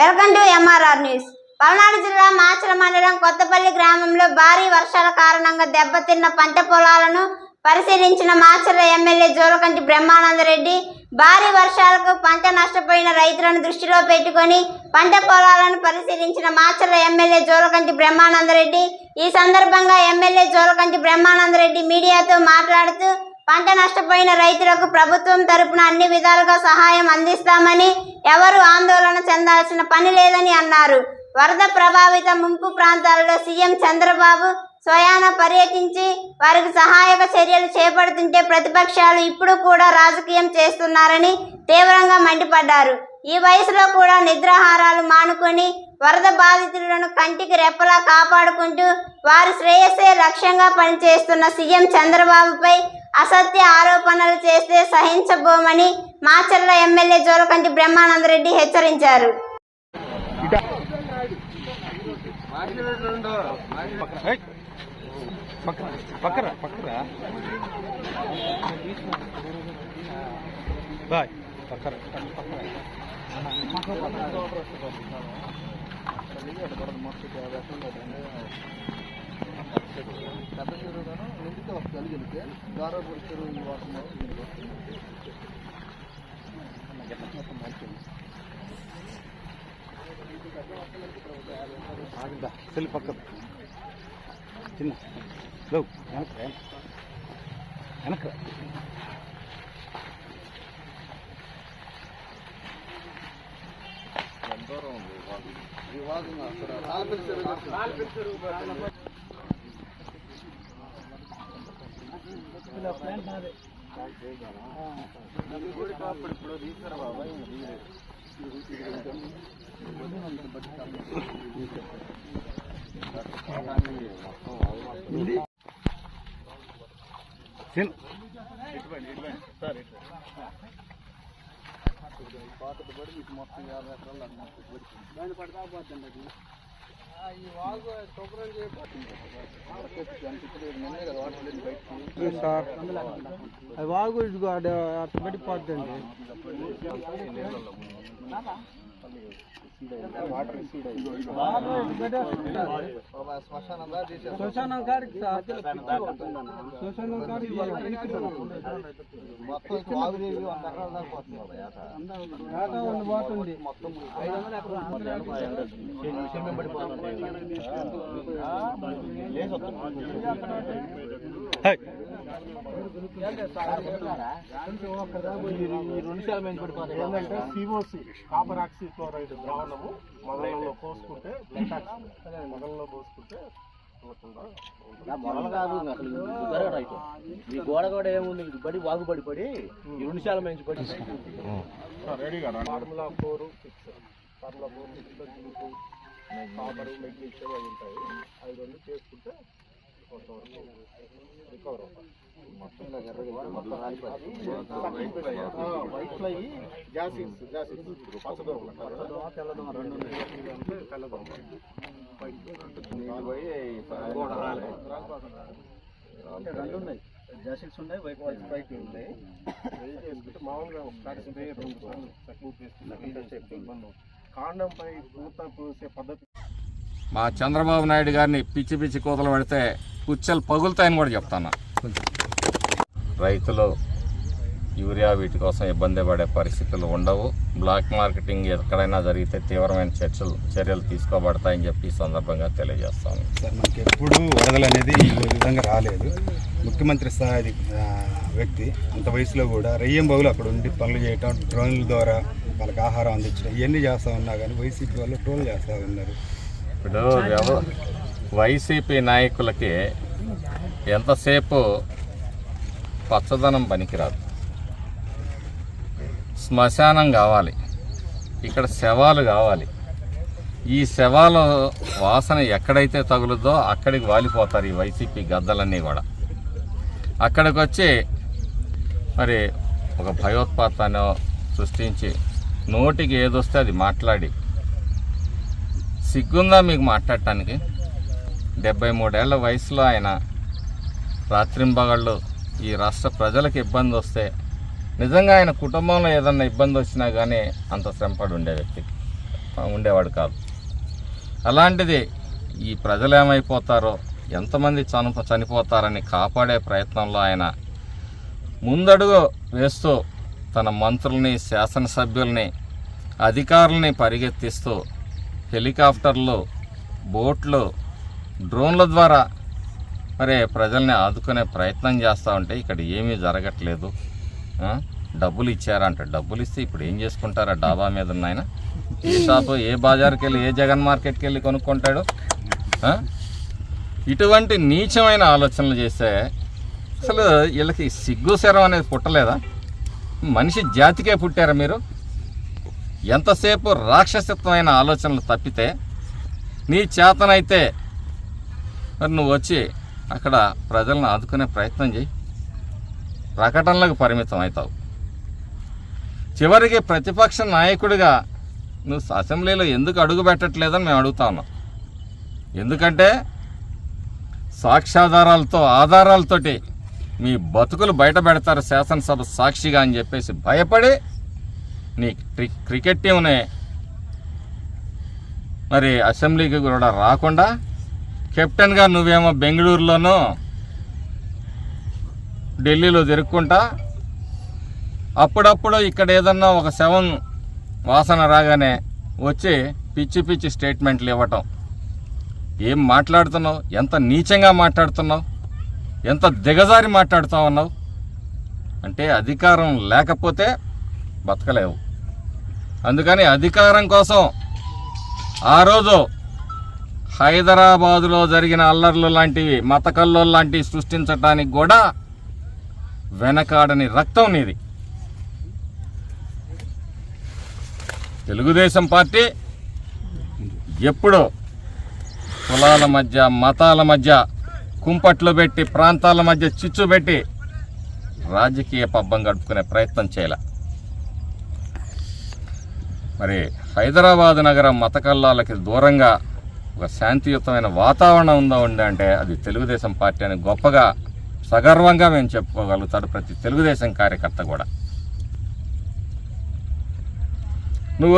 Welcome to MRR news. Palnadu జిల్లా మాచల మండలం కొత్తపల్లి గ్రామంలో భారీ వర్షాల కారణంగా దెబ్బతిన్న పంట పొలాలను పరిశీలించిన మాచల ఎమ్మెల్యే జోలకంటి బ్రహ్మానందరెడ్డి భారీ వర్షాలకు పంట నష్టపోయిన రైతులను దృష్టిలో పెట్టుకొని పంట పొలాలను పరిశీలించిన మాచల ఎమ్మెల్యే జోలకంటి బ్రహ్మానందరెడ్డి ఈ సందర్భంగా ఎమ్మెల్యే జోలకంటి బ్రహ్మానందరెడ్డి మీడియాతో మాట్లాడుతూ పంట నష్టపోయిన రైతులకు ప్రభుత్వం తరపున అన్ని విధాలుగా సహాయం అందిస్తామని, ఎవరు ఆందోళన చెందాల్సిన పని లేదని అన్నారు. వరద ప్రభావిత ముంపు ప్రాంతాలలో సీఎం చంద్రబాబు స్వయాన పర్యటించి వారికి సహాయక చర్యలు చేపడుతుంటే ప్రతిపక్షాలు ఇప్పుడు కూడా రాజకీయం చేస్తున్నారని తీవ్రంగా మండిపడ్డారు. ఈ వయసులో కూడా నిద్రాహారాలు మానుకొని వరద బాధితులను కంటికి రెప్పలా కాపాడుకుంటూ వారి శ్రేయస్సే లక్ష్యంగా పనిచేస్తున్న సీఎం చంద్రబాబుపై అసత్య ఆరోపణలు చేస్తే సహించబోమని మాచర్ల ఎమ్మెల్యే జోలకంటి బ్రహ్మానందరెడ్డి హెచ్చరించారు. పక్క చిన్న వెనక వాగు పడిపోద్దండి. శ్మశానం కాడికి పోతుంది. ఏంటంటే సిఓసి కాపర్ ఆక్సిక్లోరైడ్ ద్రావణము మొదలలో పోసుకుంటే మొదలలో పోసుకుంటే మొదలు కాదు అసలు ఈ గోడ కూడా ఏముంది, బడి వాగు పడి ఈ 2 శాల మంచి పడి రెడీగా formula 4 formula 4 zinc copper magnesium అవి ఉంటాయి. అవి 2 చేసుకుంటే కొంతవరకు రికవర్ అవుతాయి. వైట్ ఫ్లై జాసిస్ పచ్చదోమ తెల్లదోమ 2 తెల్లదోమ రెండు ఉన్నాయి, జాసిల్స్ ఉన్నాయి, వైట్ ఉన్నాయి. మామూలుగా ఒకసారి 2 సార్లు తక్కువ ఇబ్బంది. కాండంపై పూత పూసే పద్ధతి మా చంద్రబాబు నాయుడు గారిని పిచ్చి పిచ్చి కూతలు పెడితే పుచ్చలు పగులుతాయని కూడా చెప్తాను. రైతులు యూరియా వీటి కోసం ఇబ్బంది పడే పరిస్థితులు ఉండవు. బ్లాక్ మార్కెటింగ్ ఎక్కడైనా జరిగితే తీవ్రమైన చర్యలు తీసుకోబడతాయని చెప్పి ఈ సందర్భంగా తెలియజేస్తాను. సార్, మనకి ఎప్పుడు వరదలు అనేది ఈ విధంగా రాలేదు. ముఖ్యమంత్రి స్థాయి వ్యక్తి అంత వయసులో కూడా రెయ్యం బగులు అక్కడ ఉండి పనులు చేయటం, డ్రోన్ల ద్వారా వాళ్ళకి ఆహారం అందించడం ఇవన్నీ చేస్తూ ఉన్నా కానీ వైసీపీ వాళ్ళు ట్రోల్ చేస్తూ ఉన్నారు. ఇప్పుడు వైసీపీ నాయకులకి ఎంతసేపు పచ్చదనం పనికిరాదు, శ్మశానం కావాలి, ఇక్కడ శవాలు కావాలి. ఈ శవాల వాసన ఎక్కడైతే తగులుద్దో అక్కడికి వాలిపోతారు ఈ వైసీపీ గద్దలన్నీ కూడా. అక్కడికి వచ్చి మరి ఒక భయోత్పాతాన్ని సృష్టించి నోటికి ఏదొస్తే అది మాట్లాడి, సిగ్గుందా మీకు మాట్లాడటానికి? 73 ఏళ్ల వయసులో ఆయన రాత్రింబగళ్ళు ఈ రాష్ట్ర ప్రజలకు ఇబ్బంది వస్తే నిజంగా ఆయన కుటుంబంలో ఏదన్నా ఇబ్బంది వచ్చినా కానీ అంత శ్రమపడి ఉండే వ్యక్తి. ఉండేవాడు కాదు. అలాంటిది ఈ ప్రజలు ఏమైపోతారో, ఎంతమంది చనిపోతారని కాపాడే ప్రయత్నంలో ఆయన ముందడుగు వేస్తూ తన మంత్రుల్ని, శాసనసభ్యుల్ని, అధికారుల్ని పరిగెత్తిస్తూ హెలికాప్టర్లు, బోట్లు, డ్రోన్ల ద్వారా మరి ప్రజల్ని ఆదుకునే ప్రయత్నం చేస్తూ ఉంటే ఇక్కడ ఏమీ జరగట్లేదు. డబ్బులు ఇచ్చారంట. డబ్బులు ఇస్తే ఇప్పుడు ఏం చేసుకుంటారా? డాబా మీద ఉన్నాయన ఏ షాపు, ఏ బజార్కి వెళ్ళి, ఏ జగన్ మార్కెట్కి వెళ్ళి కొనుక్కుంటాడు? ఇటువంటి నీచమైన ఆలోచనలు చేస్తే అసలు వీళ్ళకి సిగ్గు శరం అనేది పుట్టలేదా? మనిషి జాతికే పుట్టారా మీరు? ఎంతసేపు రాక్షసత్వమైన ఆలోచనలు తప్పితే నీ చేతనైతే మరి నువ్వు వచ్చి అక్కడ ప్రజలను ఆదుకునే ప్రయత్నం చేయి. ప్రకటనలకు పరిమితం అవుతావు. చివరికి ప్రతిపక్ష నాయకుడిగా నువ్వు అసెంబ్లీలో ఎందుకు అడుగు పెట్టట్లేదని మేము అడుగుతా ఉన్నాం. ఎందుకంటే సాక్ష్యాధారాలతో, ఆధారాలతోటి మీ బతుకులు బయట పెడతారు శాసనసభ సాక్షిగా అని చెప్పేసి భయపడి నీ క్రికెట్ టీంని మరి అసెంబ్లీకి కూడా రాకుండా కెప్టెన్గా నువ్వేమో బెంగళూరులోనూ ఢిల్లీలో తిరుక్కుంటా అప్పుడప్పుడు ఇక్కడ ఏదన్నా ఒక శవం వాసన రాగానే వచ్చి పిచ్చి పిచ్చి స్టేట్మెంట్లు ఇవ్వటం. ఏం మాట్లాడుతున్నావు? ఎంత నీచంగా మాట్లాడుతున్నావు? ఎంత దిగజారి మాట్లాడుతూ ఉన్నావు? అంటే అధికారం లేకపోతే బతకలేవు. అందుకని అధికారం కోసం ఆ రోజు హైదరాబాదులో జరిగిన అల్లర్లు లాంటివి, మతకల్లో లాంటివి సృష్టించడానికి కూడా వెనకాడని రక్తం నీది. తెలుగుదేశం పార్టీ ఎప్పుడో కులాల మధ్య, మతాల మధ్య కుంపట్లు పెట్టి, ప్రాంతాల మధ్య చిచ్చు పెట్టి రాజకీయ పబ్బం గడుపుకునే ప్రయత్నం చేయాల. మరి హైదరాబాద్ నగరం మతకల్లాలకి దూరంగా ఒక శాంతియుతమైన వాతావరణం ఉందా అంటే అది తెలుగుదేశం పార్టీ అని గొప్పగా, సగర్వంగా మేము చెప్పుకోగలుగుతాడు ప్రతి తెలుగుదేశం కార్యకర్త కూడా. నువ్వు